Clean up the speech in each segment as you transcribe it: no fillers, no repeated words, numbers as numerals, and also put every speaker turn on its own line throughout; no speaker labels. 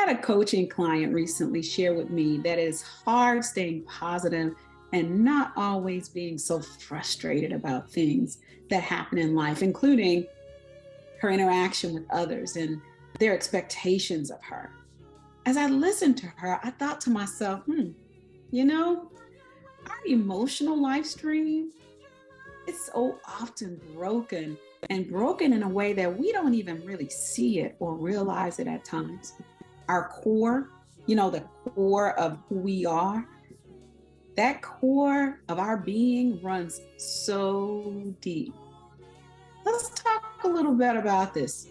had a coaching client recently share with me that it's hard staying positive and not always being so frustrated about things that happen in life, including her interaction with others and their expectations of her. As I listened to her, I thought to myself, you know, our emotional life stream, it's so often broken and broken in a way that we don't even really see it or realize it at times. Our core, the core of who we are, that core of our being runs so deep. Let's talk a little bit about this,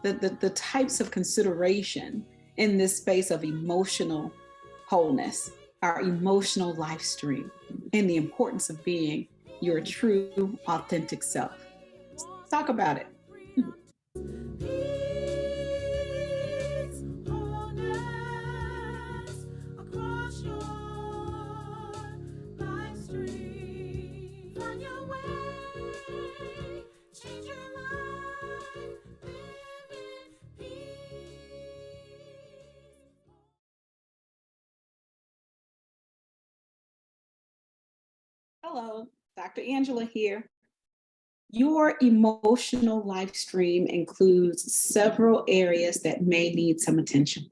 the types of consideration in this space of emotional wholeness, our emotional life stream, and the importance of being your true, authentic self. Let's talk about it. Hello, Dr. Angela here. Your emotional life stream includes several areas that may need some attention.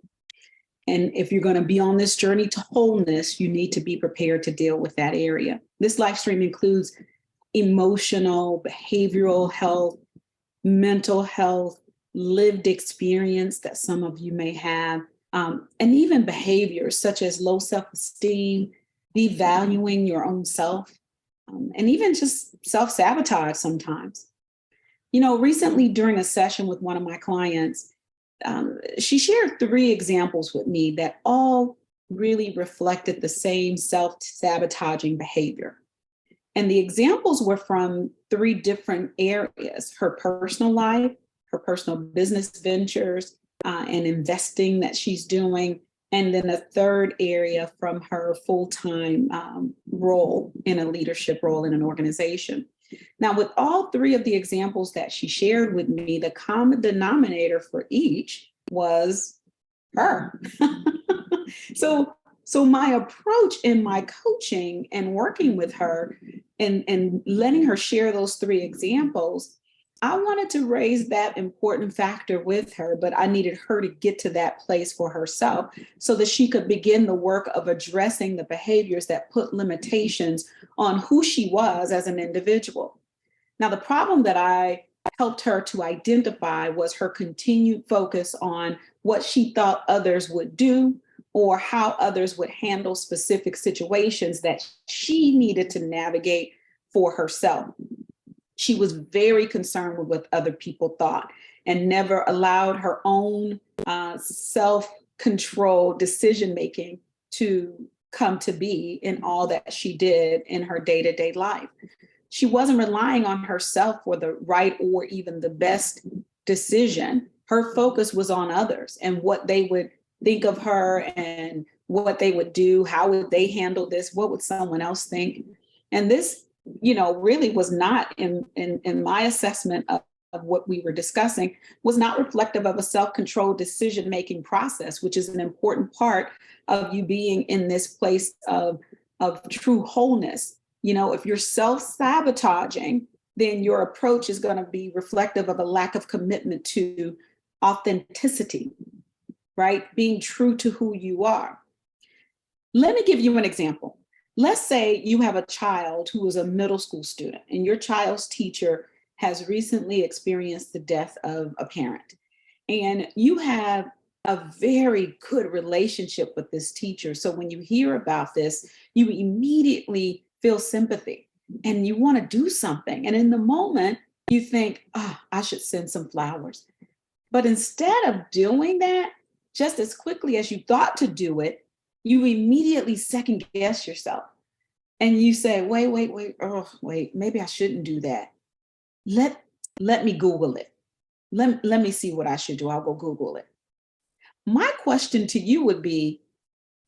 And if you're going to be on this journey to wholeness, you need to be prepared to deal with that area. This life stream includes emotional, behavioral health, mental health, lived experience that some of you may have, and even behaviors such as low self-esteem, devaluing your own self, and even just self-sabotage sometimes. Recently during a session with one of my clients, she shared 3 examples with me that all really reflected the same self-sabotaging behavior. And the examples were from 3 different areas: her personal life, her personal business ventures, and investing that she's doing, and then a 3rd area from her full-time role in a leadership role in an organization. Now, with all 3 of the examples that she shared with me, the common denominator for each was her. So my approach in my coaching and working with her and letting her share those 3 examples, I wanted to raise that important factor with her, but I needed her to get to that place for herself so that she could begin the work of addressing the behaviors that put limitations on who she was as an individual. Now, the problem that I helped her to identify was her continued focus on what she thought others would do or how others would handle specific situations that she needed to navigate for herself. She was very concerned with what other people thought and never allowed her own self-control decision-making to come to be in all that she did in her day-to-day life. She wasn't relying on herself for the right or even the best decision. Her focus was on others and what they would think of her and what they would do. How would they handle this? What would someone else think? And this really was not in my assessment of what we were discussing, was not reflective of a self-controlled decision-making process, which is an important part of you being in this place of true wholeness. If you're self-sabotaging, then your approach is going to be reflective of a lack of commitment to authenticity, right? Being true to who you are. Let me give you an example. Let's say you have a child who is a middle school student and your child's teacher has recently experienced the death of a parent. And you have a very good relationship with this teacher. So when you hear about this, you immediately feel sympathy and you want to do something. And in the moment, you think, I should send some flowers. But instead of doing that, just as quickly as you thought to do it, you immediately second guess yourself. And you say, wait, maybe I shouldn't do that. Let me Google it. Let me see what I should do. I'll go Google it. My question to you would be,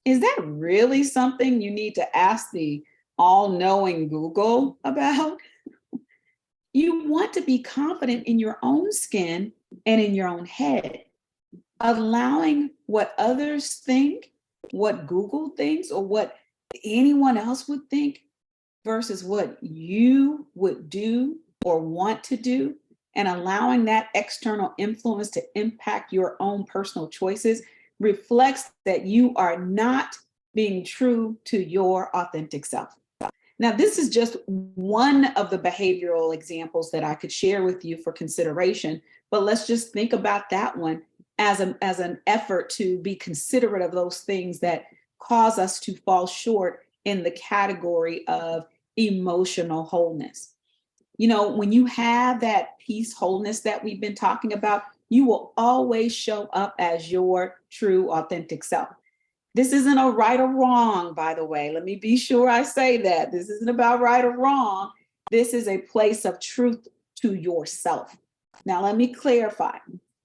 is that really something you need to ask the all-knowing Google about? You want to be confident in your own skin and in your own head. allowing what others think, what Google thinks, or what anyone else would think versus what you would do or want to do, and allowing that external influence to impact your own personal choices reflects that you are not being true to your authentic self. Now, this is just one of the behavioral examples that I could share with you for consideration, but let's just think about that one as an effort to be considerate of those things that cause us to fall short in the category of emotional wholeness. You know, when you have that peace, wholeness that we've been talking about, you will always show up as your true, authentic self. This isn't a right or wrong, by the way. Let me be sure I say that. This isn't about right or wrong. This is a place of truth to yourself. Now, let me clarify.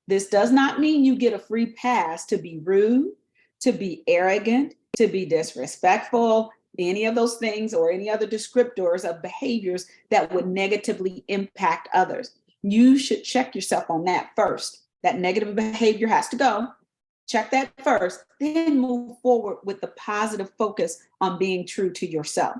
This does not mean you get a free pass to be rude, to be arrogant, to be disrespectful, any of those things, or any other descriptors of behaviors that would negatively impact others. You should check yourself on that first. That negative behavior has to go. Check that first, then move forward with the positive focus on being true to yourself.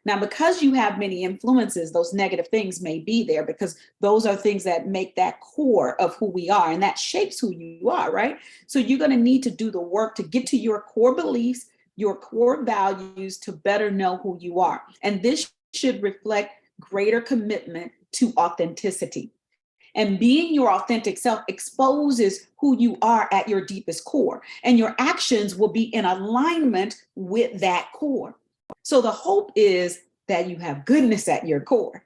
Now, because you have many influences, those negative things may be there because those are things that make that core of who we are, and that shapes who you are, right? So you're going to need to do the work to get to your core beliefs, your core values, to better know who you are. And this should reflect greater commitment to authenticity. And being your authentic self exposes who you are at your deepest core, and your actions will be in alignment with that core. So the hope is that you have goodness at your core.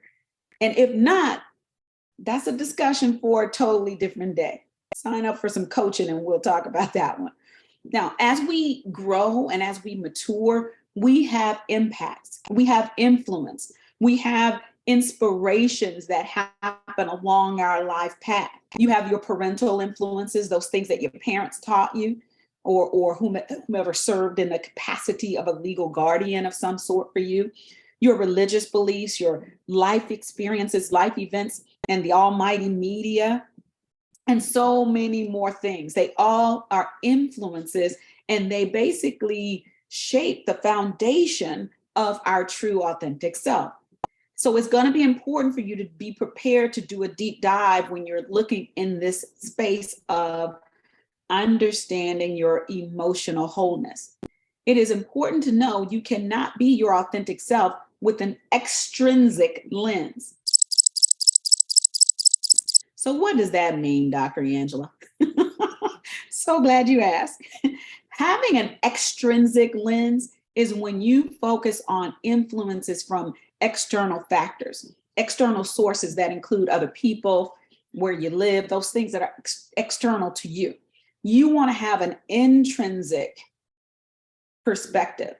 And if not, that's a discussion for a totally different day. Sign up for some coaching and we'll talk about that one. Now, as we grow and as we mature, we have impacts, we have influence, we have inspirations that happen along our life path. You have your parental influences, those things that your parents taught you, or whomever served in the capacity of a legal guardian of some sort for you. Your religious beliefs, your life experiences, life events, and the almighty media, and so many more things. They all are influences, and they basically shape the foundation of our true authentic self. So it's going to be important for you to be prepared to do a deep dive when you're looking in this space of understanding your emotional wholeness. It is important to know you cannot be your authentic self with an extrinsic lens. So what does that mean, Dr. Angela? So glad you asked. Having an extrinsic lens is when you focus on influences from external factors, external sources that include other people, where you live, those things that are external to you. You want to have an intrinsic perspective,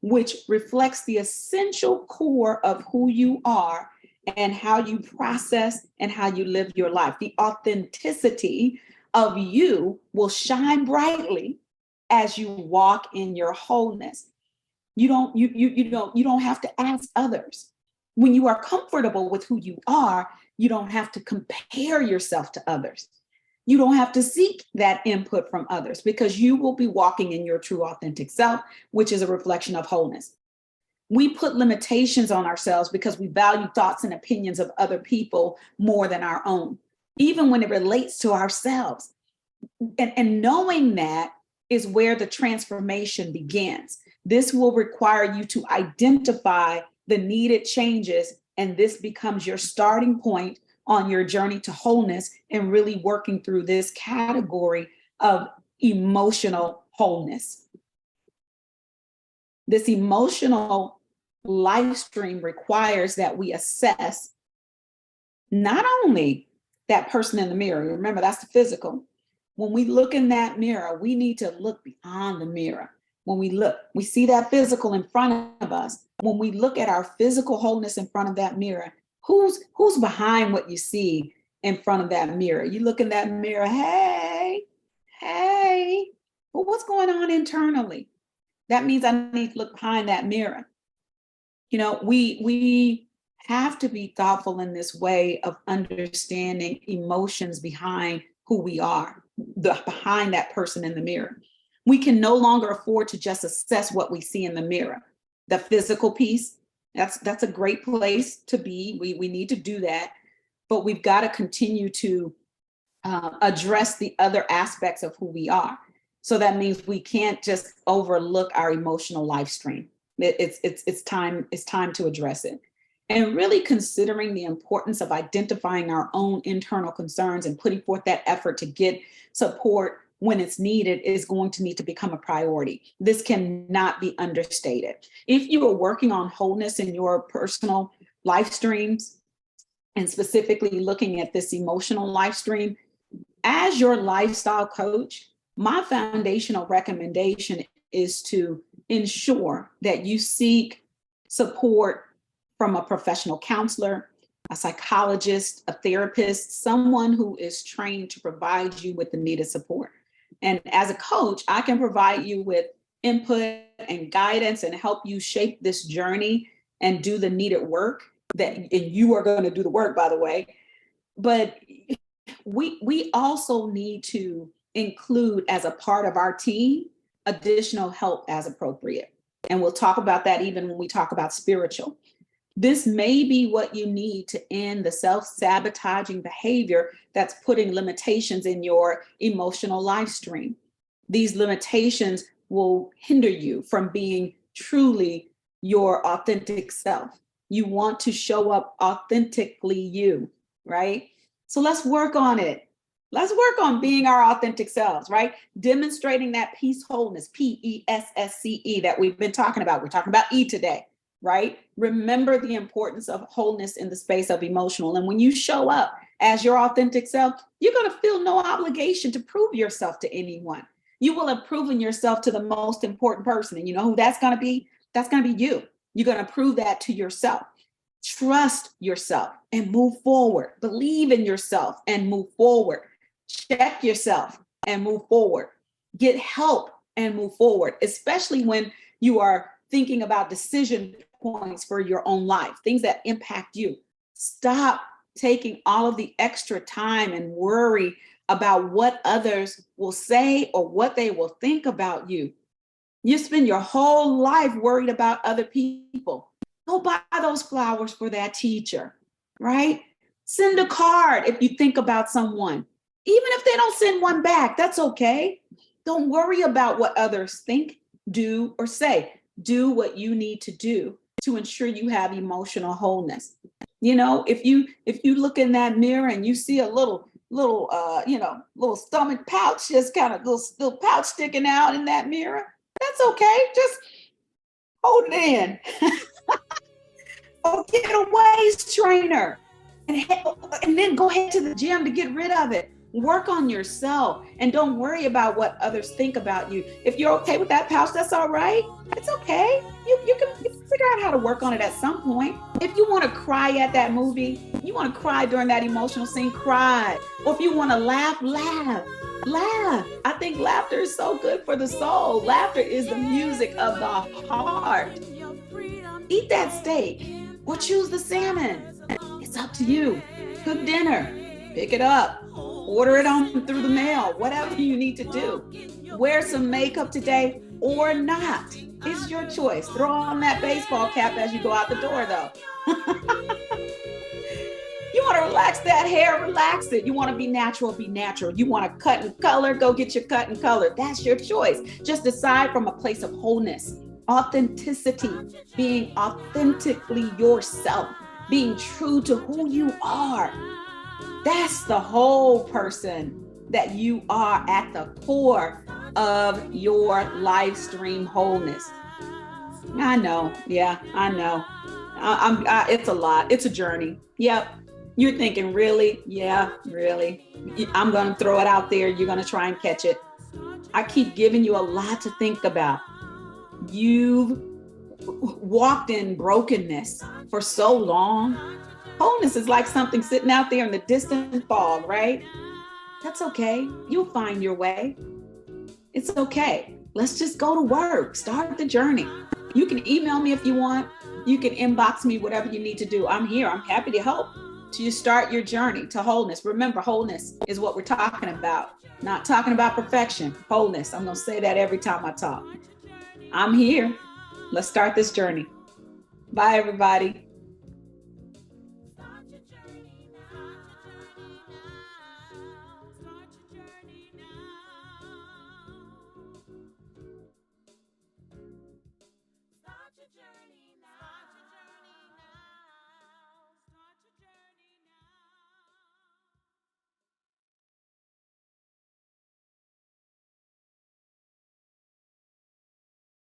which reflects the essential core of who you are and how you process and how you live your life. The authenticity of you will shine brightly as you walk in your wholeness. You don't have to ask others. When you are comfortable with who you are, you don't have to compare yourself to others. You don't have to seek that input from others because you will be walking in your true authentic self, which is a reflection of wholeness. We put limitations on ourselves because we value thoughts and opinions of other people more than our own, even when it relates to ourselves. And knowing that is where the transformation begins. This will require you to identify the needed changes, and this becomes your starting point on your journey to wholeness and really working through this category of emotional wholeness. This emotional life stream requires that we assess not only that person in the mirror, remember that's the physical. When we look in that mirror, we need to look beyond the mirror. When we look, we see that physical in front of us. When we look at our physical wholeness in front of that mirror, who's behind what you see in front of that mirror? You look in that mirror, hey, but what's going on internally? That means I need to look behind that mirror. You know, we have to be thoughtful in this way of understanding emotions behind who we are. behind that person in the mirror. We can no longer afford to just assess what we see in the mirror. The physical piece, that's a great place to be. We need to do that, but we've got to continue to address the other aspects of who we are. So that means we can't just overlook our emotional life stream. It's time to address it. And really considering the importance of identifying our own internal concerns and putting forth that effort to get support when it's needed is going to need to become a priority. This cannot be understated. If you are working on wholeness in your personal life streams, and specifically looking at this emotional life stream, as your lifestyle coach, my foundational recommendation is to ensure that you seek support from a professional counselor, a psychologist, a therapist, someone who is trained to provide you with the needed support. And as a coach, I can provide you with input and guidance and help you shape this journey and do the needed work and you are going to do the work, by the way. But we also need to include as a part of our team additional help as appropriate. And we'll talk about that even when we talk about spiritual. This may be what you need to end the self-sabotaging behavior that's putting limitations in your emotional life stream. These limitations will hinder you from being truly your authentic self. You want to show up authentically you, right? So let's work on it. Let's work on being our authentic selves, right? Demonstrating that peace, wholeness, PESSCE that we've been talking about. We're talking about E today, right? Remember the importance of wholeness in the space of emotional. And when you show up as your authentic self, you're going to feel no obligation to prove yourself to anyone. You will have proven yourself to the most important person. And you know who that's going to be? That's going to be you. You're going to prove that to yourself. Trust yourself and move forward. Believe in yourself and move forward. Check yourself and move forward. Get help and move forward, especially when you are thinking about decision points for your own life, things that impact you. Stop taking all of the extra time and worry about what others will say or what they will think about you. You spend your whole life worried about other people. Go buy those flowers for that teacher, right? Send a card if you think about someone. Even if they don't send one back, that's okay. Don't worry about what others think, do, or say. Do what you need to do to ensure you have emotional wholeness. You know, if you look in that mirror and you see a little stomach pouch, just kind of little pouch sticking out in that mirror, that's okay. Just hold it in. Or get a waist trainer and then go ahead to the gym to get rid of it. Work on yourself and don't worry about what others think about you. If you're okay with that pouch, that's all right. It's okay. You can figure out how to work on it at some point. If you want to cry at that movie, you want to cry during that emotional scene, cry. Or if you want to laugh, laugh. I think laughter is so good for the soul. Laughter is the music of the heart. Eat that steak or choose the salmon. It's up to you. Cook dinner. Pick it up. Order it on through the mail. Whatever you need to do. Wear some makeup today or not. It's your choice. Throw on that baseball cap as you go out the door, though. You want to relax that hair, relax it. You want to be natural, be natural. You want to cut and color, go get your cut and color. That's your choice. Just decide from a place of wholeness, authenticity, being authentically yourself, being true to who you are. That's the whole person that you are at the core of your life stream wholeness. I know. Yeah, I know. It's a lot. It's a journey. Yep. You're thinking, really? Yeah, really. I'm going to throw it out there. You're going to try and catch it. I keep giving you a lot to think about. You've walked in brokenness for so long. Wholeness is like something sitting out there in the distant fog, right? That's okay. You'll find your way. It's okay. Let's just go to work. Start the journey. You can email me if you want. You can inbox me, whatever you need to do. I'm here. I'm happy to help. to you start your journey to wholeness. Remember, wholeness is what we're talking about. Not talking about perfection, wholeness. I'm going to say that every time I talk. I'm here. Let's start this journey. Bye, everybody.